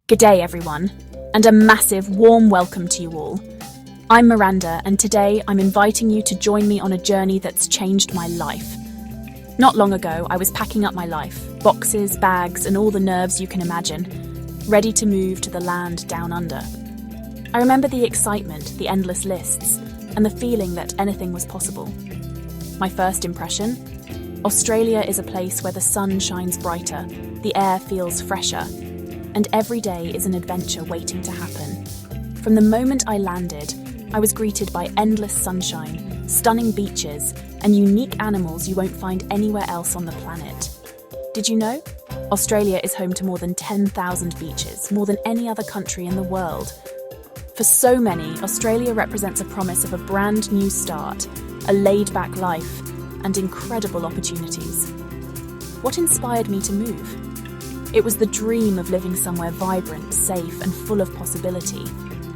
G'day everyone, and a massive warm welcome to you all. I'm Miranda, and today I'm inviting you to join me on a journey that's changed my life. Not long ago, I was packing up my life, boxes, bags, and all the nerves you can imagine, ready to move to the land down under. I remember the excitement, the endless lists, and the feeling that anything was possible. My first impression? Australia is a place where the sun shines brighter, the air feels fresher, and every day is an adventure waiting to happen. From the moment I landed, I was greeted by endless sunshine, stunning beaches, and unique animals you won't find anywhere else on the planet. Did you know? Australia is home to more than 10,000 beaches, more than any other country in the world. For so many, Australia represents a promise of a brand new start, a laid-back life, and incredible opportunities. What inspired me to move? It was the dream of living somewhere vibrant, safe, and full of possibility,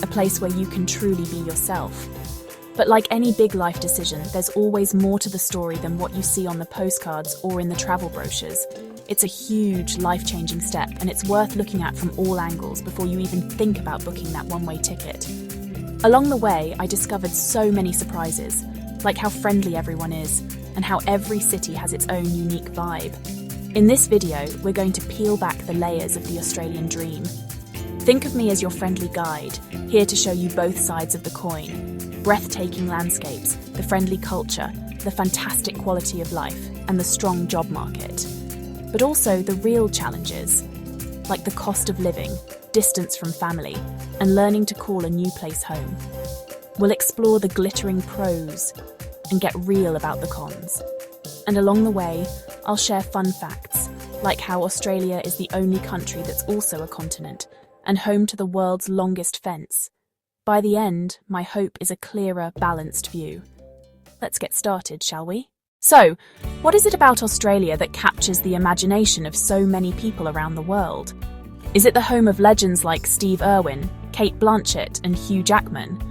a place where you can truly be yourself. But like any big life decision, there's always more to the story than what you see on the postcards or in the travel brochures. It's a huge, life-changing step, and it's worth looking at from all angles before you even think about booking that one-way ticket. Along the way, I discovered so many surprises, like how friendly everyone is, and how every city has its own unique vibe. In this video, we're going to peel back the layers of the Australian dream. Think of me as your friendly guide, here to show you both sides of the coin. Breathtaking landscapes, the friendly culture, the fantastic quality of life, and the strong job market. But also the real challenges, like the cost of living, distance from family, and learning to call a new place home. We'll explore the glittering pros and get real about the cons. And along the way, I'll share fun facts, like how Australia is the only country that's also a continent, and home to the world's longest fence. By the end, my hope is a clearer, balanced view. Let's get started, shall we? So, what is it about Australia that captures the imagination of so many people around the world? Is it the home of legends like Steve Irwin, Kate Blanchett, and Hugh Jackman?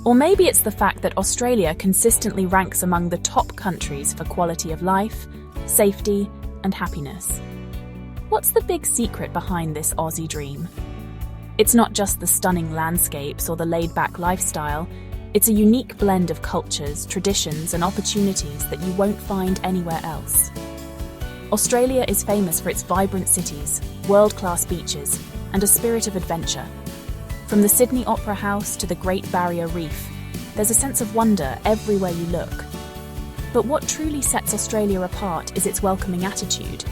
Or maybe it's the fact that Australia consistently ranks among the top countries for quality of life, safety, and happiness. What's the big secret behind this Aussie dream? It's not just the stunning landscapes or the laid-back lifestyle, it's a unique blend of cultures, traditions, and opportunities that you won't find anywhere else. Australia is famous for its vibrant cities, world-class beaches, and a spirit of adventure. From the Sydney Opera House to the Great Barrier Reef, there's a sense of wonder everywhere you look. But what truly sets Australia apart is its welcoming attitude.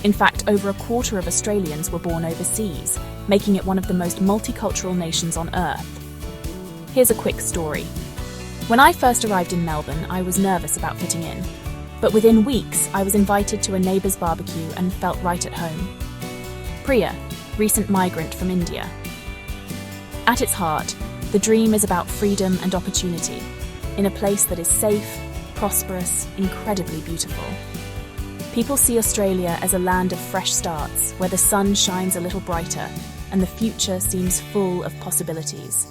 In fact, over a quarter of Australians were born overseas, making it one of the most multicultural nations on Earth. Here's a quick story. When I first arrived in Melbourne, I was nervous about fitting in. But within weeks, I was invited to a neighbour's barbecue and felt right at home. Priya, recent migrant from India. At its heart, the dream is about freedom and opportunity, in a place that is safe, prosperous, incredibly beautiful. People see Australia as a land of fresh starts, where the sun shines a little brighter, and the future seems full of possibilities.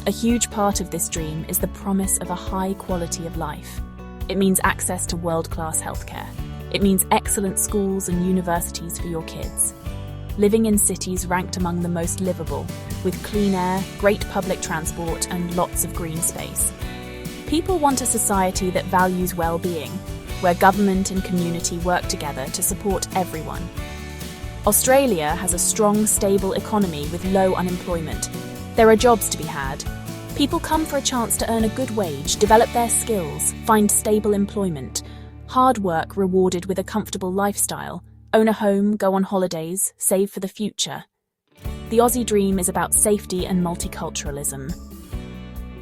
A huge part of this dream is the promise of a high quality of life. It means access to world-class healthcare. It means excellent schools and universities for your kids. Living in cities ranked among the most livable, with clean air, great public transport, and lots of green space. People want a society that values well-being, where government and community work together to support everyone. Australia has a strong, stable economy with low unemployment. There are jobs to be had. People come for a chance to earn a good wage, develop their skills, find stable employment, hard work rewarded with a comfortable lifestyle, own a home, go on holidays, save for the future. The Aussie dream is about safety and multiculturalism.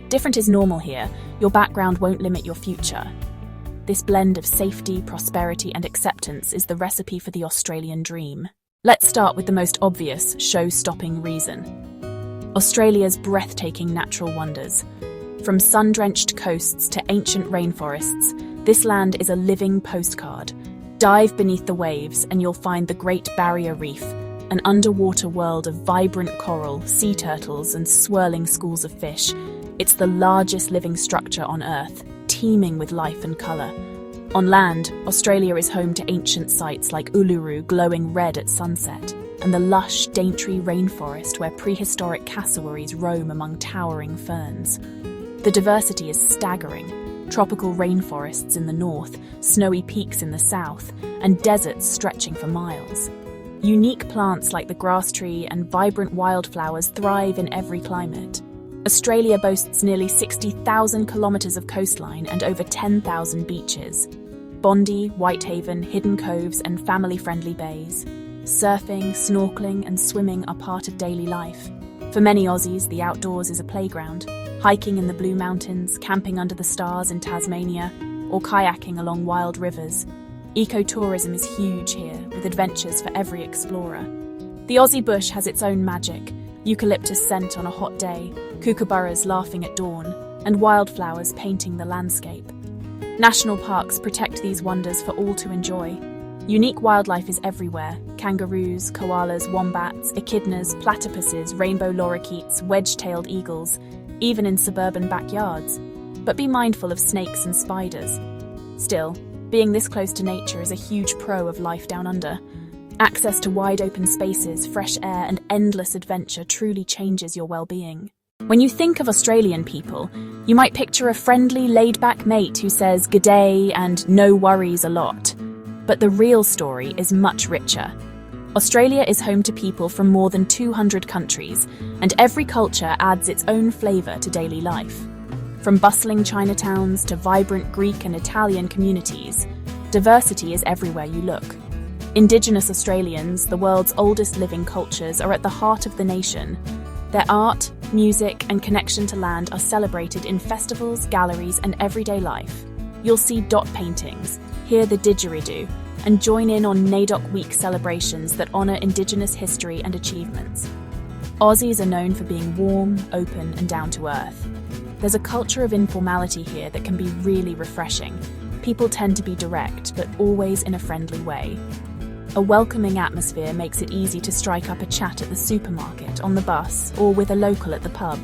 Different is normal here. Your background won't limit your future. This blend of safety, prosperity, and acceptance is the recipe for the Australian dream. Let's start with the most obvious, show-stopping reason. Australia's breathtaking natural wonders. From sun-drenched coasts to ancient rainforests, this land is a living postcard. Dive beneath the waves and you'll find the Great Barrier Reef, an underwater world of vibrant coral, sea turtles, and swirling schools of fish. It's the largest living structure on Earth, teeming with life and colour. On land, Australia is home to ancient sites like Uluru glowing red at sunset. and the lush Daintree rainforest where prehistoric cassowaries roam among towering ferns. The diversity is staggering. Tropical rainforests in the north, snowy peaks in the south, and deserts stretching for miles. Unique plants like the grass tree and vibrant wildflowers thrive in every climate. Australia boasts nearly 60,000 kilometres of coastline and over 10,000 beaches. Bondi, Whitehaven, hidden coves and family-friendly bays. Surfing, snorkeling and swimming are part of daily life. For many Aussies, the outdoors is a playground. Hiking in the Blue Mountains, camping under the stars in Tasmania, or kayaking along wild rivers. Ecotourism is huge here, with adventures for every explorer. The Aussie bush has its own magic. Eucalyptus scent on a hot day, kookaburras laughing at dawn, and wildflowers painting the landscape. National parks protect these wonders for all to enjoy. Unique wildlife is everywhere: kangaroos, koalas, wombats, echidnas, platypuses, rainbow lorikeets, wedge-tailed eagles, even in suburban backyards. But be mindful of snakes and spiders. Still, being this close to nature is a huge pro of life down under. Access to wide open spaces, fresh air and endless adventure truly changes your well-being. When you think of Australian people, you might picture a friendly, laid-back mate who says "g'day" and "no worries" a lot. But the real story is much richer. Australia is home to people from more than 200 countries, and every culture adds its own flavour to daily life. From bustling Chinatowns to vibrant Greek and Italian communities, diversity is everywhere you look. Indigenous Australians, the world's oldest living cultures, are at the heart of the nation. Their art, music and connection to land are celebrated in festivals, galleries and everyday life. You'll see dot paintings, hear the didgeridoo, and join in on NAIDOC Week celebrations that honour Indigenous history and achievements. Aussies are known for being warm, open and down to earth. There's a culture of informality here that can be really refreshing. People tend to be direct, but always in a friendly way. A welcoming atmosphere makes it easy to strike up a chat at the supermarket, on the bus, or with a local at the pub.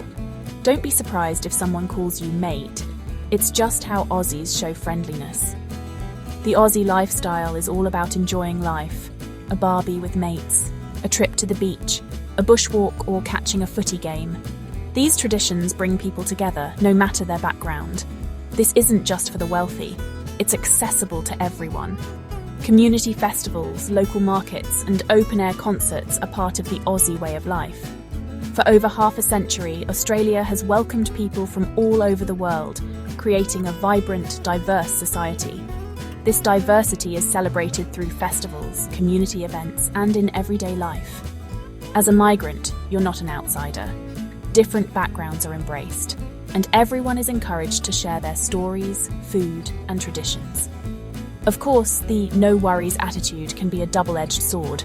Don't be surprised if someone calls you mate. It's just how Aussies show friendliness. The Aussie lifestyle is all about enjoying life. A barbie with mates, a trip to the beach, a bushwalk or catching a footy game. These traditions bring people together, no matter their background. This isn't just for the wealthy. It's accessible to everyone. Community festivals, local markets and open-air concerts are part of the Aussie way of life. For over half a century, Australia has welcomed people from all over the world, creating a vibrant, diverse society. This diversity is celebrated through festivals, community events and in everyday life. As a migrant, you're not an outsider. Different backgrounds are embraced, and everyone is encouraged to share their stories, food and traditions. Of course, the no worries attitude can be a double-edged sword.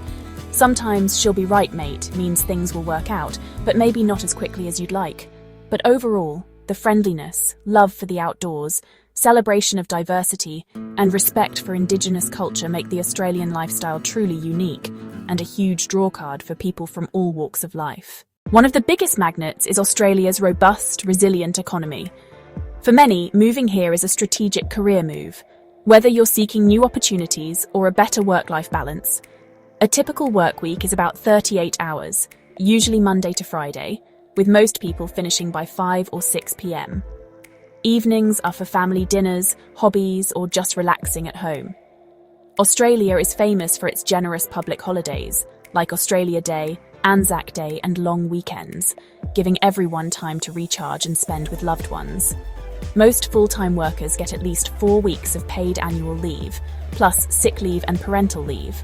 Sometimes "she'll be right, mate" means things will work out, but maybe not as quickly as you'd like. But overall, the friendliness, love for the outdoors, celebration of diversity, and respect for Indigenous culture make the Australian lifestyle truly unique and a huge drawcard for people from all walks of life. One of the biggest magnets is Australia's robust, resilient economy. For many, moving here is a strategic career move. Whether you're seeking new opportunities or a better work-life balance, a typical work week is about 38 hours, usually Monday to Friday, with most people finishing by 5 or 6 p.m. Evenings are for family dinners, hobbies, or just relaxing at home. Australia is famous for its generous public holidays, like Australia Day, Anzac Day, and long weekends, giving everyone time to recharge and spend with loved ones. Most full-time workers get at least 4 weeks of paid annual leave, plus sick leave and parental leave.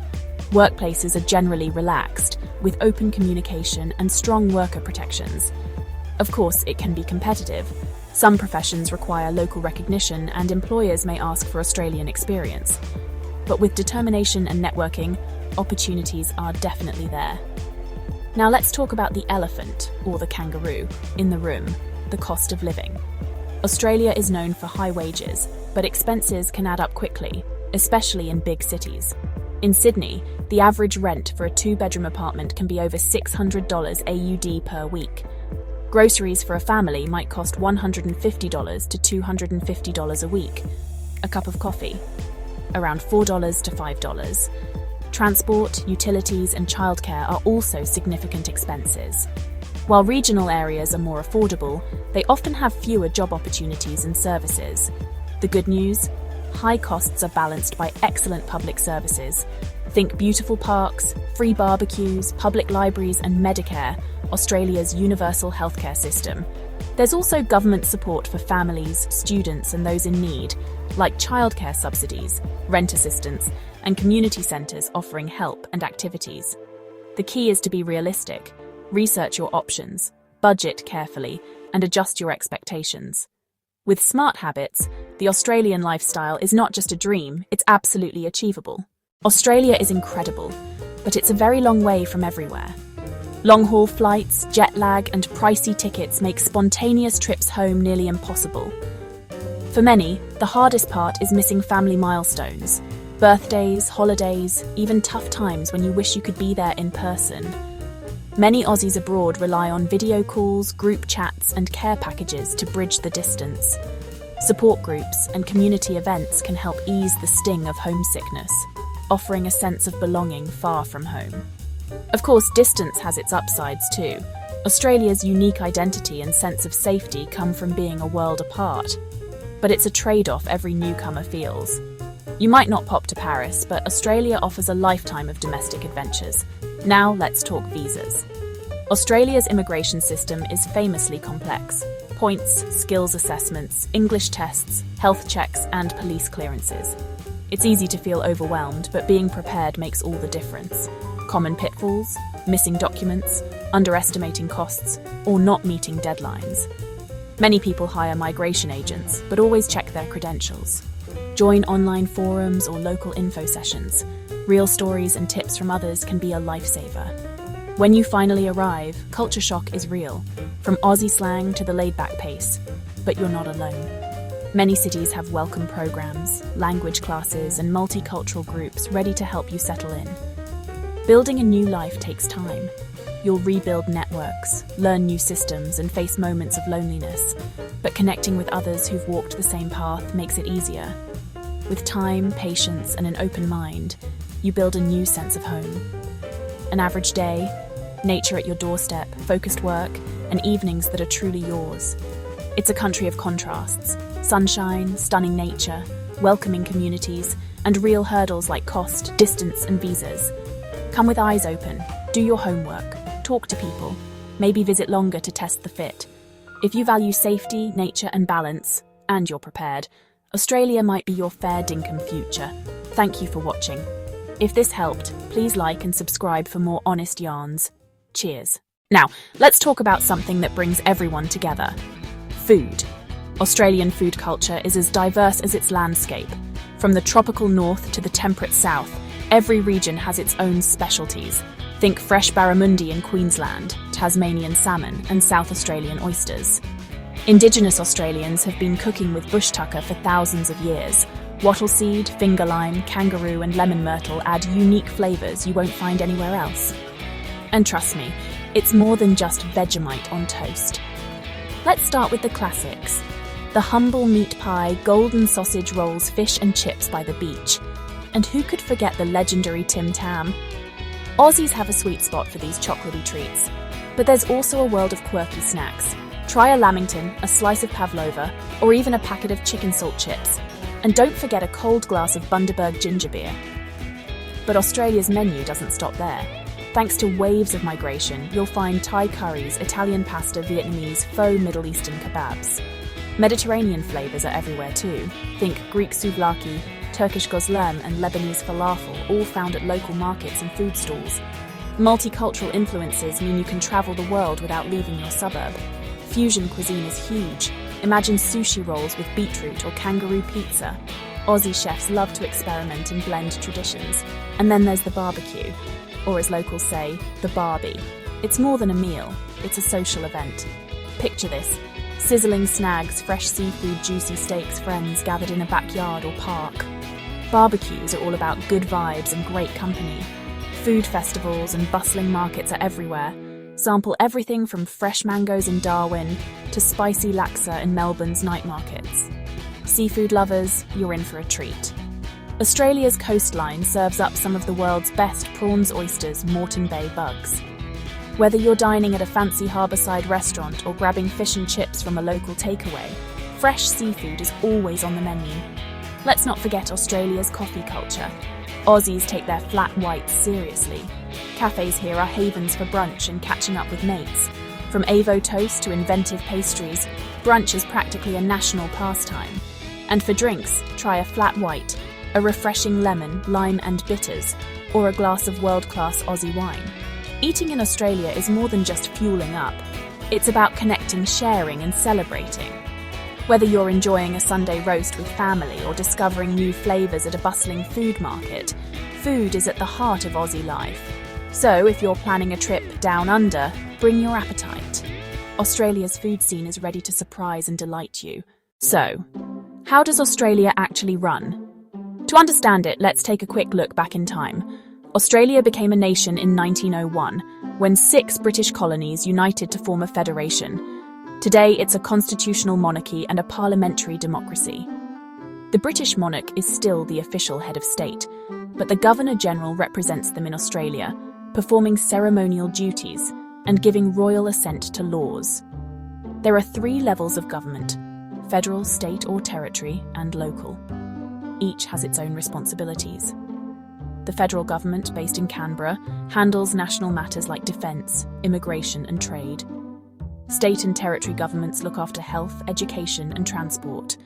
Workplaces are generally relaxed, with open communication and strong worker protections. Of course, it can be competitive. Some professions require local recognition and employers may ask for Australian experience. But with determination and networking, opportunities are definitely there. Now let's talk about the elephant, or the kangaroo, in the room, the cost of living. Australia is known for high wages, but expenses can add up quickly, especially in big cities. In Sydney, the average rent for a 2-bedroom apartment can be over $600 AUD per week. Groceries for a family might cost $150 to $250 a week. A cup of coffee, around $4 to $5. Transport, utilities, and childcare are also significant expenses. While regional areas are more affordable, they often have fewer job opportunities and services. The good news? High costs are balanced by excellent public services. Think beautiful parks, free barbecues, public libraries, and Medicare, Australia's universal healthcare system. There's also government support for families, students, and those in need, like childcare subsidies, rent assistance, and community centres offering help and activities. The key is to be realistic, research your options, budget carefully, and adjust your expectations. With smart habits, the Australian lifestyle is not just a dream, it's absolutely achievable. Australia is incredible, but it's a very long way from everywhere. Long-haul flights, jet lag, and pricey tickets make spontaneous trips home nearly impossible. For many, the hardest part is missing family milestones, birthdays, holidays, even tough times when you wish you could be there in person. Many Aussies abroad rely on video calls, group chats, and care packages to bridge the distance. Support groups and community events can help ease the sting of homesickness, offering a sense of belonging far from home. Of course, distance has its upsides too. Australia's unique identity and sense of safety come from being a world apart. But it's a trade-off every newcomer feels. You might not pop to Paris, but Australia offers a lifetime of domestic adventures. Now let's talk visas. Australia's immigration system is famously complex. Points, skills assessments, English tests, health checks, and police clearances. It's easy to feel overwhelmed, but being prepared makes all the difference. Common pitfalls, missing documents, underestimating costs, or not meeting deadlines. Many people hire migration agents, but always check their credentials. Join online forums or local info sessions. Real stories and tips from others can be a lifesaver. When you finally arrive, culture shock is real, from Aussie slang to the laid-back pace. But you're not alone. Many cities have welcome programs, language classes, and multicultural groups ready to help you settle in. Building a new life takes time. You'll rebuild networks, learn new systems, and face moments of loneliness. But connecting with others who've walked the same path makes it easier. With time, patience, and an open mind, you build a new sense of home. An average day, nature at your doorstep, focused work, and evenings that are truly yours. It's a country of contrasts: sunshine, stunning nature, welcoming communities, and real hurdles like cost, distance, and visas. Come with eyes open, do your homework, talk to people, maybe visit longer to test the fit. If you value safety, nature, and balance, and you're prepared, Australia might be your fair dinkum future. Thank you for watching. If this helped, please like and subscribe for more honest yarns. Cheers. Now, let's talk about something that brings everyone together. Food. Australian food culture is as diverse as its landscape. From the tropical north to the temperate south, every region has its own specialties. Think fresh barramundi in Queensland, Tasmanian salmon, and South Australian oysters. Indigenous Australians have been cooking with bush tucker for thousands of years. Wattle seed, finger lime, kangaroo, and lemon myrtle add unique flavours you won't find anywhere else. And trust me, it's more than just Vegemite on toast. Let's start with the classics. The humble meat pie, golden sausage rolls, fish and chips by the beach. And who could forget the legendary Tim Tam? Aussies have a sweet spot for these chocolatey treats. But there's also a world of quirky snacks. Try a lamington, a slice of pavlova, or even a packet of chicken salt chips. And don't forget a cold glass of Bundaberg ginger beer. But Australia's menu doesn't stop there. Thanks to waves of migration, you'll find Thai curries, Italian pasta, Vietnamese, faux Middle Eastern kebabs. Mediterranean flavours are everywhere too. Think Greek souvlaki, Turkish gozlem, and Lebanese falafel, all found at local markets and food stalls. Multicultural influences mean you can travel the world without leaving your suburb. Fusion cuisine is huge. Imagine sushi rolls with beetroot or kangaroo pizza. Aussie chefs love to experiment and blend traditions. And then there's the barbecue, or as locals say, the barbie. It's more than a meal, it's a social event. Picture this: sizzling snags, fresh seafood, juicy steaks, friends gathered in a backyard or park. Barbecues are all about good vibes and great company. Food festivals and bustling markets are everywhere. Sample everything from fresh mangoes in Darwin to spicy laksa in Melbourne's night markets. Seafood lovers, you're in for a treat. Australia's coastline serves up some of the world's best prawns, oysters, Moreton Bay bugs. Whether you're dining at a fancy harbourside restaurant or grabbing fish and chips from a local takeaway, fresh seafood is always on the menu. Let's not forget Australia's coffee culture. Aussies take their flat whites seriously. Cafes here are havens for brunch and catching up with mates. From Avo toast to inventive pastries, brunch is practically a national pastime. And for drinks, try a flat white, a refreshing lemon, lime and bitters, or a glass of world-class Aussie wine. Eating in Australia is more than just fueling up. It's about connecting, sharing and celebrating. Whether you're enjoying a Sunday roast with family or discovering new flavours at a bustling food market, food is at the heart of Aussie life. So if you're planning a trip down under, bring your appetite. Australia's food scene is ready to surprise and delight you. So, how does Australia actually run? To understand it, let's take a quick look back in time. Australia became a nation in 1901, when 6 British colonies united to form a federation. Today, it's a constitutional monarchy and a parliamentary democracy. The British monarch is still the official head of state, but the Governor-General represents them in Australia, performing ceremonial duties and giving royal assent to laws. There are 3 levels of government: federal, state or territory, and local. Each has its own responsibilities. The federal government, based in Canberra, handles national matters like defence, immigration and trade. State and territory governments look after health, education and transport.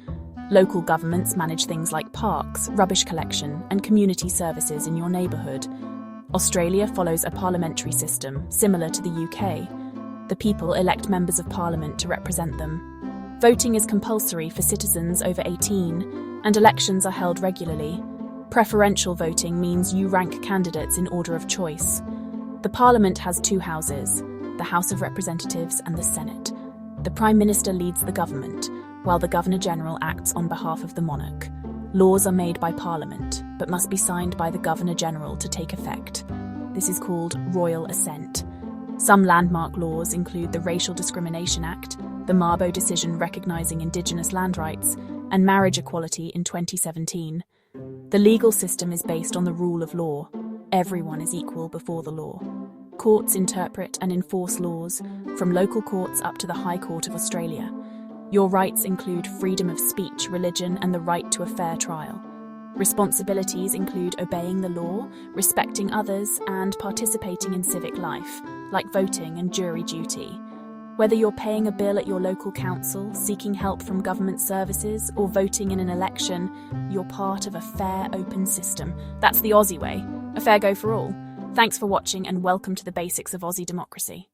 Local governments manage things like parks, rubbish collection and community services in your neighbourhood. Australia follows a parliamentary system, similar to the UK. The people elect members of parliament to represent them. Voting is compulsory for citizens over 18, and elections are held regularly. Preferential voting means you rank candidates in order of choice. The Parliament has 2 houses, the House of Representatives and the Senate. The Prime Minister leads the government, while the Governor-General acts on behalf of the monarch. Laws are made by Parliament, but must be signed by the Governor-General to take effect. This is called royal assent. Some landmark laws include the Racial Discrimination Act, the Mabo decision recognising Indigenous land rights, and marriage equality in 2017. The legal system is based on the rule of law. Everyone is equal before the law. Courts interpret and enforce laws, from local courts up to the High Court of Australia. Your rights include freedom of speech, religion, and the right to a fair trial. Responsibilities include obeying the law, respecting others, and participating in civic life, like voting and jury duty. Whether you're paying a bill at your local council, seeking help from government services, or voting in an election, you're part of a fair, open system. That's the Aussie way. A fair go for all. Thanks for watching and welcome to the basics of Aussie democracy.